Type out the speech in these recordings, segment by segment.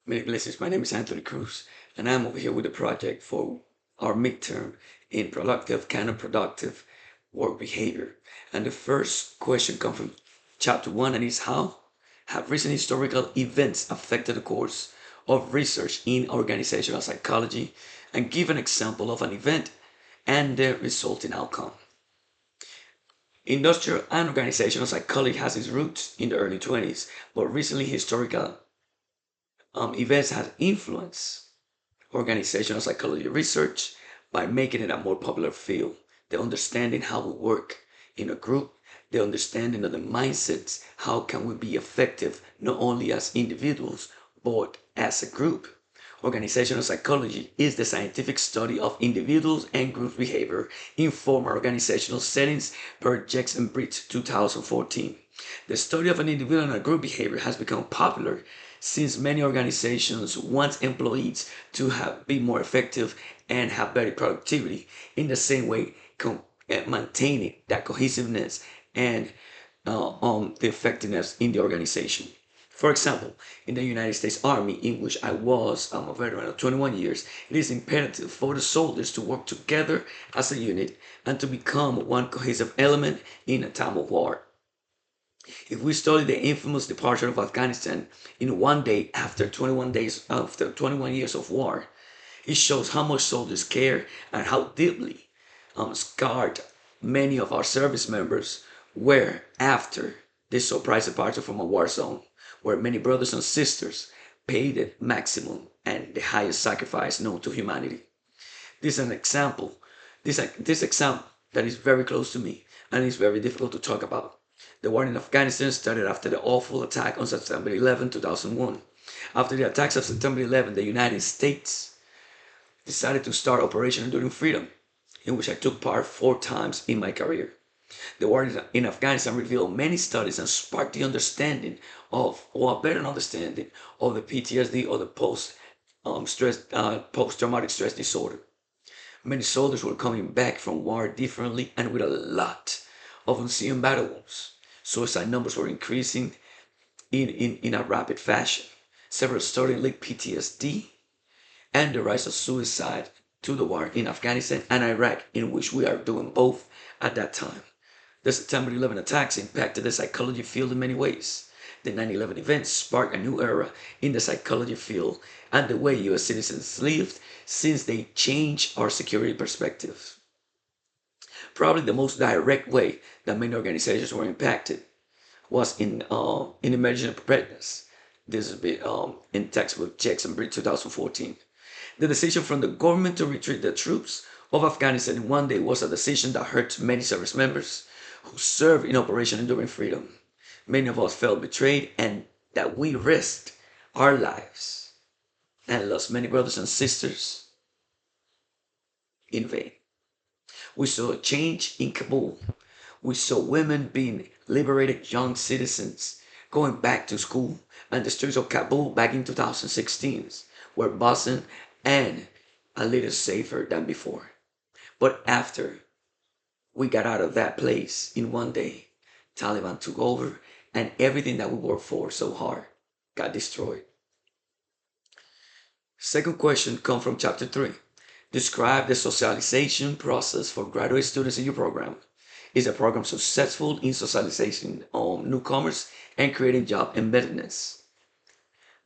Many blessings. My name is Anthony Cruz, and I'm over here with a project for our midterm in productive, counterproductive work behavior. And the first question comes from chapter one, and is how have recent historical events affected the course of research in organizational psychology, and give an example of an event and the resulting outcome. Industrial and organizational psychology has its roots in the early 20s, but recently historical events have influenced organizational psychology research by making it a more popular field. The understanding how we work in a group, the understanding of the mindsets, how can we be effective not only as individuals but as a group. Organizational psychology is the scientific study of individuals and group behavior in formal organizational settings per Jackson Britt 2014. The study of an individual and a group behavior has become popular since many organizations want employees to be more effective and have better productivity in the same way maintaining that cohesiveness and the effectiveness in the organization. For example, in the United States Army, in which I was a veteran of 21 years, it is imperative for the soldiers to work together as a unit and to become one cohesive element in a time of war. If we study the infamous departure of Afghanistan in one day after 21 years of war, it shows how much soldiers care and how deeply scarred many of our service members were after this surprise departure from a war zone, where many brothers and sisters paid the maximum and the highest sacrifice known to humanity. This is an example. This example that is very close to me and is very difficult to talk about. The war in Afghanistan started after the awful attack on September 11, 2001. After the attacks of September 11, the United States decided to start Operation Enduring Freedom, in which I took part 4 times in my career. The war in Afghanistan revealed many studies and sparked the understanding of, or a better understanding of the PTSD or the post-traumatic stress disorder. Many soldiers were coming back from war differently and with a lot of unseen battle wounds. Suicide numbers were increasing in a rapid fashion. Several studies linked PTSD and the rise of suicide to the war in Afghanistan and Iraq, in which we are doing both at that time. The September 11 attacks impacted the psychology field in many ways. The 9/11 events sparked a new era in the psychology field and the way US citizens lived, since they changed our security perspective. Probably the most direct way that many organizations were impacted was in emergency preparedness. This is in textbook Jackson Britt 2014. The decision from the government to retreat the troops of Afghanistan in one day was a decision that hurt many service members who served in Operation Enduring Freedom. Many of us felt betrayed and that we risked our lives and lost many brothers and sisters in vain. We saw a change in Kabul. We saw women being liberated, young citizens going back to school, and the streets of Kabul back in 2016 were buzzing and a little safer than before. But after we got out of that place in one day, Taliban took over and everything that we worked for so hard got destroyed. Second question comes from chapter 3. Describe the socialization process for graduate students in your program. Is the program successful in socializing newcomers and creating job embeddedness?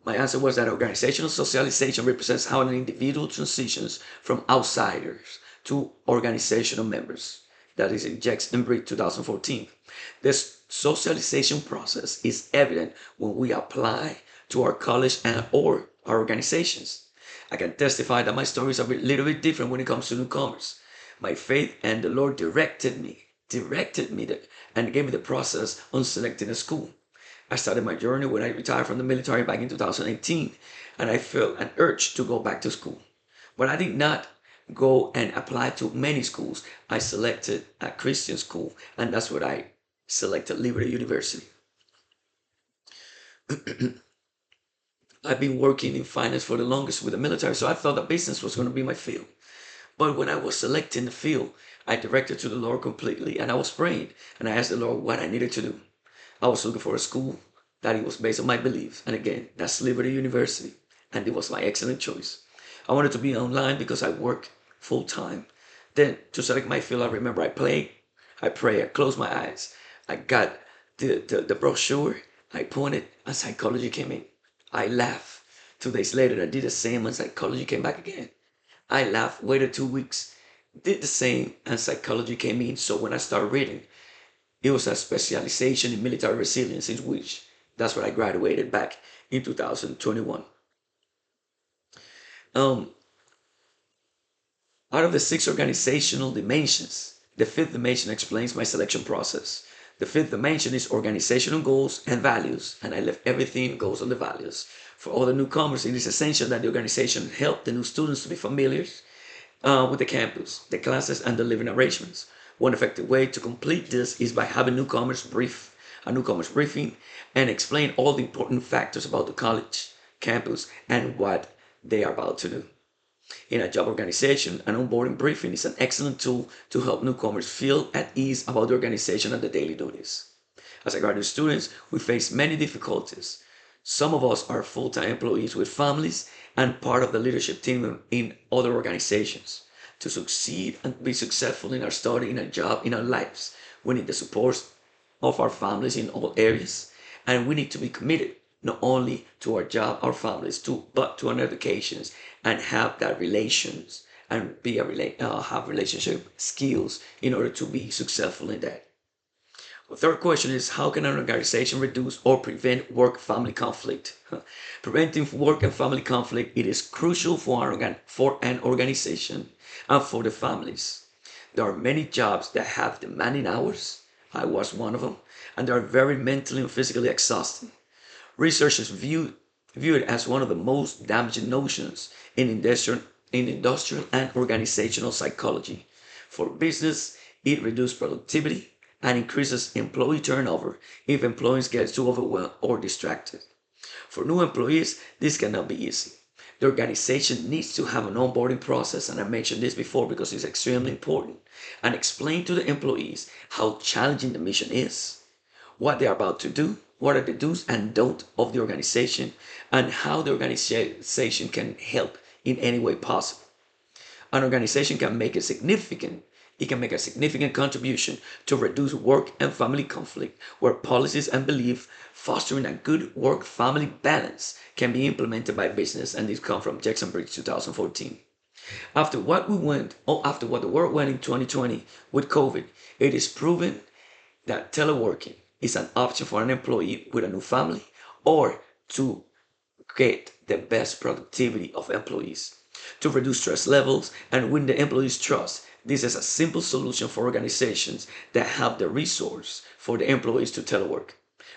My answer was that organizational socialization represents how an individual transitions from outsiders to organizational members. That is in Jackson Britt 2014. This socialization process is evident when we apply to our college and or our organizations. I can testify that my story is a little bit different when it comes to newcomers. My faith and the Lord directed me and gave me the process on selecting a school. I started my journey when I retired from the military back in 2018, and I felt an urge to go back to school. But I did not go and apply to many schools. I selected a Christian school, and that's what I selected, Liberty University. I've been working in finance for the longest with the military, so I thought that business was going to be my field. But when I was selecting the field, I directed to the Lord completely, and I was praying, and I asked the Lord what I needed to do. I was looking for a school that it was based on my beliefs, and again, that's Liberty University. and it was my excellent choice. I wanted to be online because I work full time. Then to select my field, I remember I pray, I closed my eyes. I got the brochure, I pointed, and psychology came in. I laughed. 2 days later, I did the same, and psychology came back again. I laughed, waited 2 weeks, did the same, and psychology came in. So when I started reading, it was a specialization in military resilience, in which that's what I graduated back in 2021. Um, Out of the six organizational dimensions, the fifth dimension explains my selection process. The fifth dimension is organizational goals and values, and I left everything goes on the values. For all the newcomers, it is essential that the organization help the new students to be familiar with the campus, the classes, and the living arrangements. One effective way to complete this is by having a newcomers briefing, and explain all the important factors about the college, campus, and what they are about to do. In a job organization, an onboarding briefing is an excellent tool to help newcomers feel at ease about the organization and the daily duties. As a graduate students, we face many difficulties. Some of us are full-time employees with families and part of the leadership team in other organizations. To succeed and be successful in our study, in our job, in our lives, we need the support of our families in all areas, and we need to be committed not only to our job, our families, but to our educations, and have that relations and have relationship skills in order to be successful in that. The third question is, how can an organization reduce or prevent work-family conflict? Preventing work and family conflict, it is crucial for an organization and for the families. There are many jobs that have demanding hours. I was one of them, and they are very mentally and physically exhausting. Researchers view it as one of the most damaging notions in industrial and organizational psychology. For business, it reduces productivity and increases employee turnover if employees get too overwhelmed or distracted. For new employees, this cannot be easy. The organization needs to have an onboarding process, and I mentioned this before because it's extremely important, and explain to the employees how challenging the mission is, what they're about to do, what are the do's and don'ts of the organization, and how the organization can help in any way possible. An organization can make a significant contribution to reduce work and family conflict, where policies and belief fostering a good work-family balance can be implemented by business, and this comes from Jackson Bridge 2014. After what the world went in 2020 with COVID, it is proven that teleworking is an option for an employee with a new family, or to get the best productivity of employees. To reduce stress levels and win the employees' trust, this is a simple solution for organizations that have the resource for the employees to telework.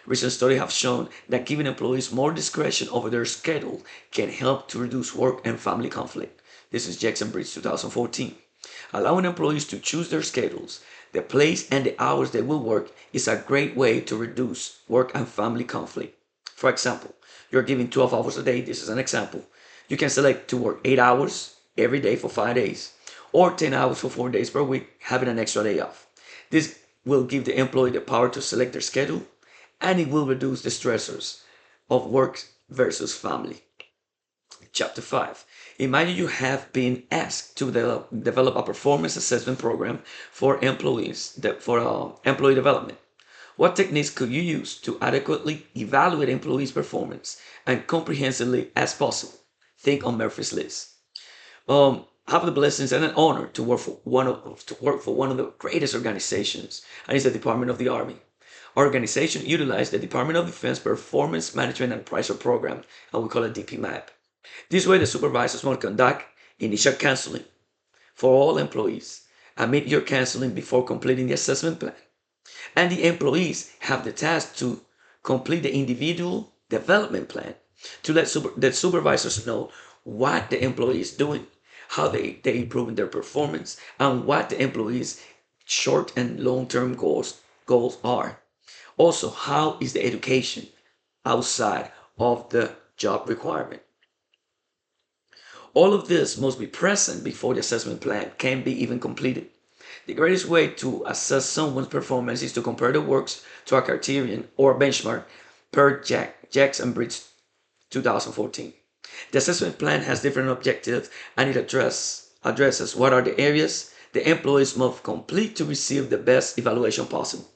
Recent studies have shown that giving employees more discretion over their schedule can help to reduce work and family conflict. This is Jackson Bridge 2014. Allowing employees to choose their schedules, the place, and the hours they will work is a great way to reduce work and family conflict. For example, you're given 12 hours a day. This is an example. You can select to work 8 hours every day for 5 days, or 10 hours for 4 days per week, having an extra day off. This will give the employee the power to select their schedule, and it will reduce the stressors of work versus family. Chapter 5. Imagine you have been asked to develop a performance assessment program for employee development. What techniques could you use to adequately evaluate employees' performance and comprehensively as possible? Think on Murphy's List. Have the blessings and an honor to work for one of the greatest organizations, and it's the Department of the Army. Our organization utilized the Department of Defense Performance Management and Appraisal Program, and we call it DPMAP. This way, the supervisors will conduct initial counseling for all employees and mid-year counseling before completing the assessment plan. And the employees have the task to complete the individual development plan to let the supervisors know what the employee is doing, how they improving their performance, and what the employees' short and long-term goals are. Also, how is the education outside of the job requirement? All of this must be present before the assessment plan can be even completed. The greatest way to assess someone's performance is to compare the works to a criterion or benchmark per Jackson Bridge 2014. The assessment plan has different objectives and it addresses what are the areas the employees must complete to receive the best evaluation possible.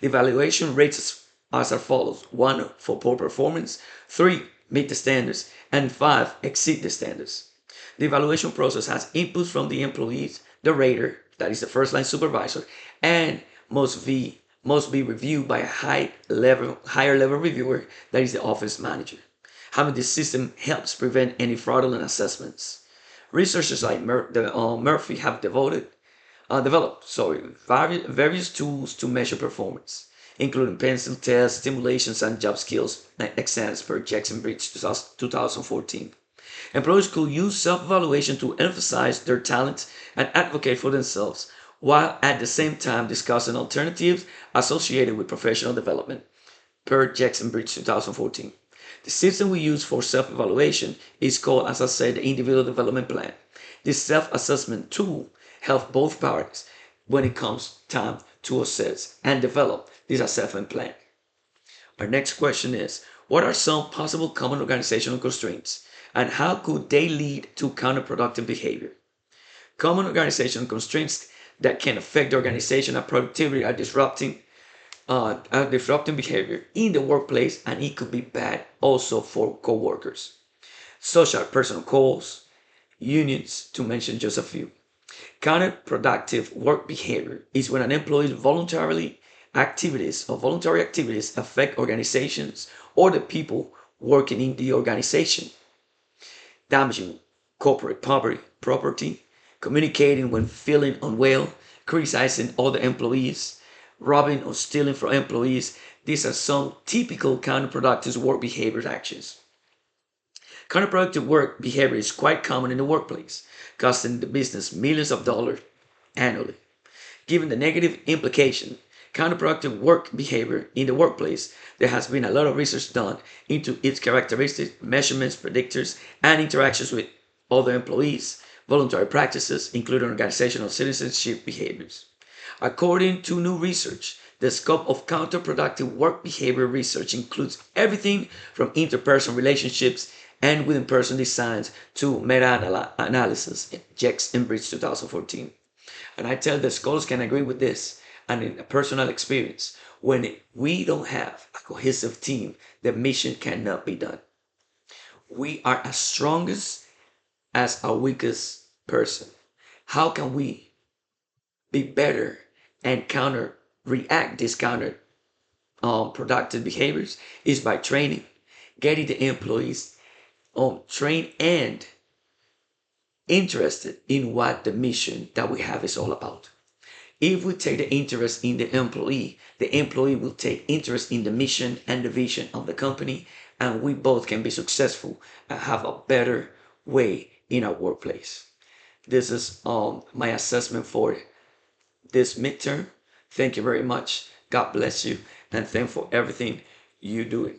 The evaluation rates as follows: 1 for poor performance, 3 meet the standards, and 5 exceed the standards. The evaluation process has inputs from the employees, the rater, that is the first line supervisor, and must be reviewed by a higher level reviewer, that is the office manager. Having this system helps prevent any fraudulent assessments. Researchers like Murphy have developed various tools to measure performance, including pencil tests, simulations, and job skills exams per Jackson Bridge 2014. Employers could use self-evaluation to emphasize their talents and advocate for themselves, while at the same time discussing alternatives associated with professional development, per Jackson Bridge 2014. The system we use for self-evaluation is called, as I said, the Individual Development Plan. This self-assessment tool helps both parties when it comes time to assess and develop this assessment plan. Our next question is, what are some possible common organizational constraints and how could they lead to counterproductive behavior? Common organizational constraints that can affect the organization and productivity are disrupting behavior in the workplace, and it could be bad also for co-workers, such as personal calls, unions, to mention just a few. Counterproductive work behavior is when an employee's voluntary activities affect organizations or the people working in the organization, damaging corporate property, communicating when feeling unwell, criticizing other employees, robbing or stealing from employees. These are some typical counterproductive work behavior actions. Counterproductive work behavior is quite common in the workplace, costing the business millions of dollars annually. Given the negative implication, counterproductive work behavior in the workplace, there has been a lot of research done into its characteristics, measurements, predictors, and interactions with other employees, voluntary practices, including organizational citizenship behaviors. According to new research, the scope of counterproductive work behavior research includes everything from interpersonal relationships and within-person designs to meta-analysis, Jex in Bridge 2014. And I tell the scholars can agree with this, and in a personal experience, when we don't have a cohesive team, the mission cannot be done. We are as strongest as our weakest person. How can we be better and react these counter productive behaviors is by training, getting the employees trained and interested in what the mission that we have is all about. If we take the interest in the employee will take interest in the mission and the vision of the company, and we both can be successful and have a better way in our workplace. This is my assessment for this midterm. Thank you very much. God bless you, and thank for everything you do.